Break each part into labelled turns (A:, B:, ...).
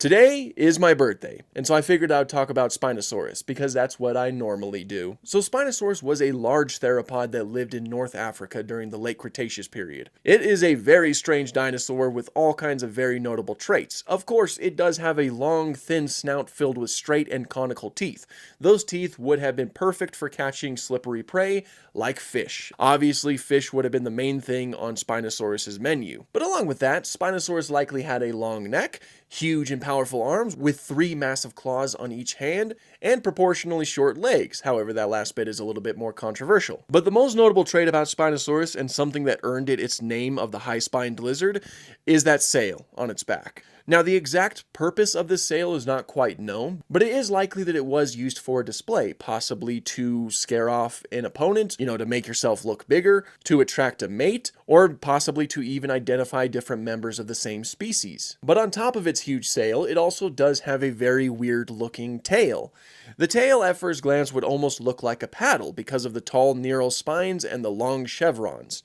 A: Today is my birthday, and so I figured I'd talk about Spinosaurus, because that's what I normally do. So Spinosaurus was a large theropod that lived in North Africa during the late Cretaceous period. It is a very strange dinosaur with all kinds of very notable traits. Of course, it does have a long, thin snout filled with straight and conical teeth. Those teeth would have been perfect for catching slippery prey, like fish. Obviously, fish would have been the main thing on Spinosaurus's menu. But along with that, Spinosaurus likely had a long neck, huge and powerful arms with 3 massive claws on each hand, and proportionally short legs. However, that last bit is a little bit more controversial. But the most notable trait about Spinosaurus, and something that earned it its name of the high-spined lizard, is that sail on its back. Now, the exact purpose of this sail is not quite known, but it is likely that it was used for display, possibly to scare off an opponent, to make yourself look bigger, to attract a mate, or possibly to even identify different members of the same species. But on top of its huge sail, it also does have a very weird looking tail. The tail at first glance would almost look like a paddle because of the tall neural spines and the long chevrons.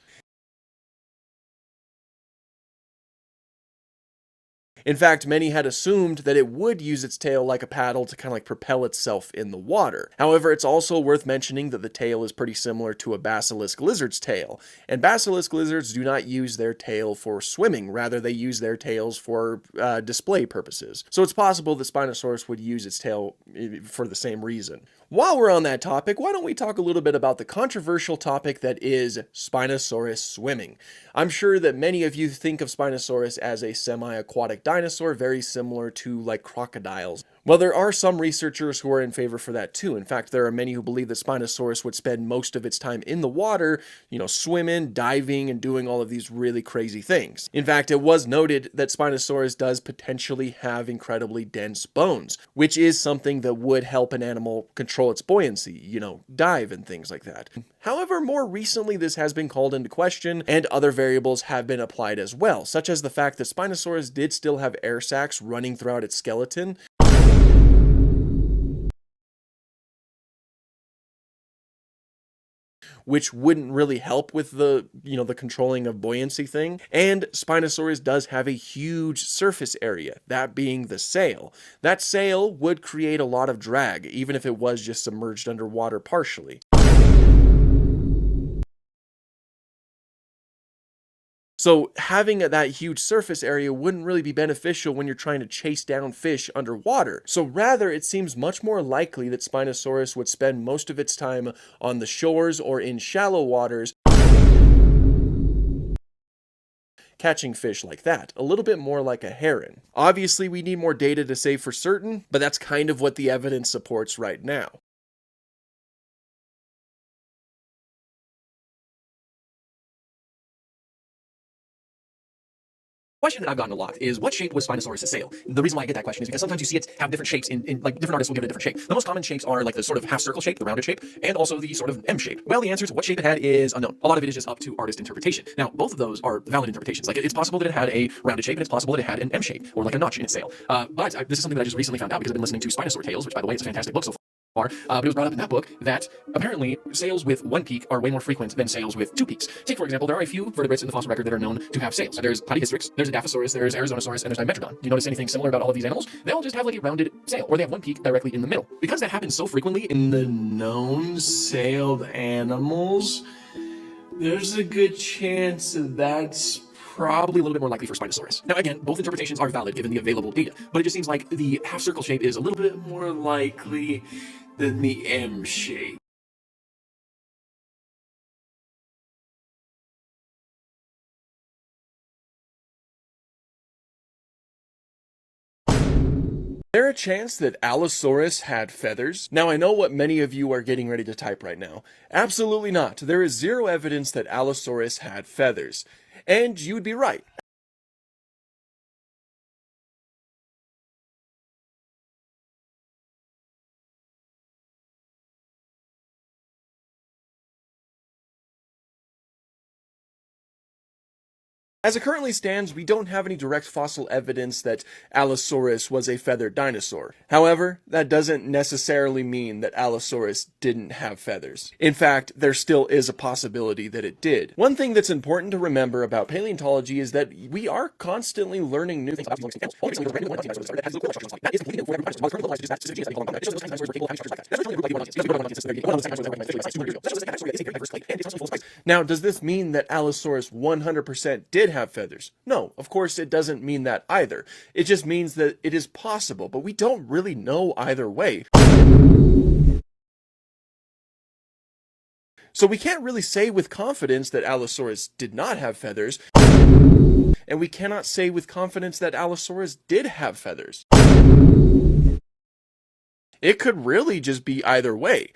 A: In fact, many had assumed that it would use its tail like a paddle to kind of like propel itself in the water. However, it's also worth mentioning that the tail is pretty similar to a basilisk lizard's tail, and basilisk lizards do not use their tail for swimming, rather they use their tails for display purposes. So it's possible that Spinosaurus would use its tail for the same reason. While we're on that topic, why don't we talk a little bit about the controversial topic that is Spinosaurus swimming. I'm sure that many of you think of Spinosaurus as a semi-aquatic dinosaur, very similar to like crocodiles. Well, there are some researchers who are in favor for that too. In fact, there are many who believe that Spinosaurus would spend most of its time in the water, swimming, diving, and doing all of these really crazy things. In fact, it was noted that Spinosaurus does potentially have incredibly dense bones, which is something that would help an animal control its buoyancy, dive and things like that. However, more recently this has been called into question, and other variables have been applied as well, such as the fact that Spinosaurus did still have air sacs running throughout its skeleton, which wouldn't really help with the controlling of buoyancy thing. And Spinosaurus does have a huge surface area, that being the sail. That sail would create a lot of drag, even if it was just submerged underwater partially. So having that huge surface area wouldn't really be beneficial when you're trying to chase down fish underwater. So rather, it seems much more likely that Spinosaurus would spend most of its time on the shores or in shallow waters catching fish like that, a little bit more like a heron. Obviously, we need more data to say for certain, but that's kind of what the evidence supports right now.
B: Question that I've gotten a lot is, what shape was Spinosaurus' sail? The reason why I get that question is because sometimes you see it have different shapes in like different artists will give it a different shape. The most common shapes are like the sort of half circle shape, the rounded shape, and also the sort of M shape. Well, the answer to what shape it had is unknown. A lot of it is just up to artist interpretation. Now, both of those are valid interpretations. Like it's possible that it had a rounded shape, and it's possible that it had an M shape or like a notch in its sail. This is something that I just recently found out because I've been listening to Spinosaur Tales, which by the way is a fantastic book so far. But it was brought up in that book that apparently sails with one peak are way more frequent than sails with 2 peaks. Take, for example, there are a few vertebrates in the fossil record that are known to have sails. There's Platyhystrix, there's Edaphosaurus, there's Arizonosaurus, and there's Dimetrodon. Do you notice anything similar about all of these animals? They all just have like a rounded sail, or they have one peak directly in the middle. Because that happens so frequently in the known sailed animals, there's a good chance that that's probably a little bit more likely for Spinosaurus. Now again, both interpretations are valid given the available data, but it just seems like the half circle shape is a little bit more likely than the M shape.
A: There a chance that Allosaurus had feathers? Now I know what many of you are getting ready to type right now. Absolutely not. There is zero evidence that Allosaurus had feathers. And you would be right. As it currently stands, we don't have any direct fossil evidence that Allosaurus was a feathered dinosaur. However, that doesn't necessarily mean that Allosaurus didn't have feathers. In fact, there still is a possibility that it did. One thing that's important to remember about paleontology is that we are constantly learning new things about these Now, does this mean that Allosaurus 100% did have feathers? No, of course it doesn't mean that either. It just means that it is possible, but we don't really know either way. So we can't really say with confidence that Allosaurus did not have feathers, and we cannot say with confidence that Allosaurus did have feathers. It could really just be either way.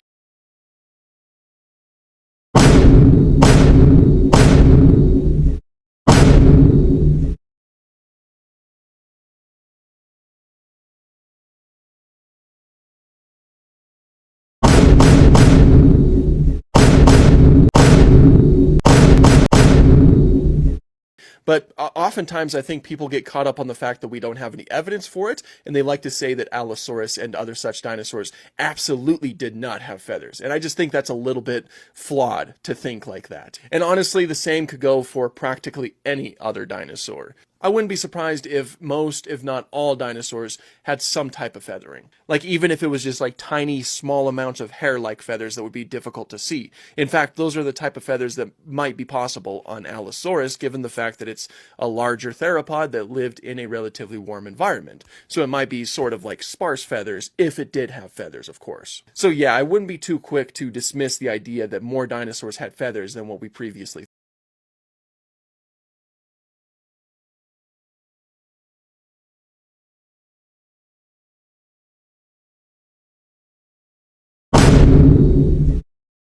A: But oftentimes I think people get caught up on the fact that we don't have any evidence for it, and they like to say that Allosaurus and other such dinosaurs absolutely did not have feathers. And I just think that's a little bit flawed to think like that. And honestly, the same could go for practically any other dinosaur. I wouldn't be surprised if most, if not all, dinosaurs had some type of feathering. Like, even if it was just like tiny, small amounts of hair-like feathers that would be difficult to see. In fact, those are the type of feathers that might be possible on Allosaurus, given the fact that it's a larger theropod that lived in a relatively warm environment. So it might be sort of like sparse feathers, if it did have feathers, of course. So yeah, I wouldn't be too quick to dismiss the idea that more dinosaurs had feathers than what we previously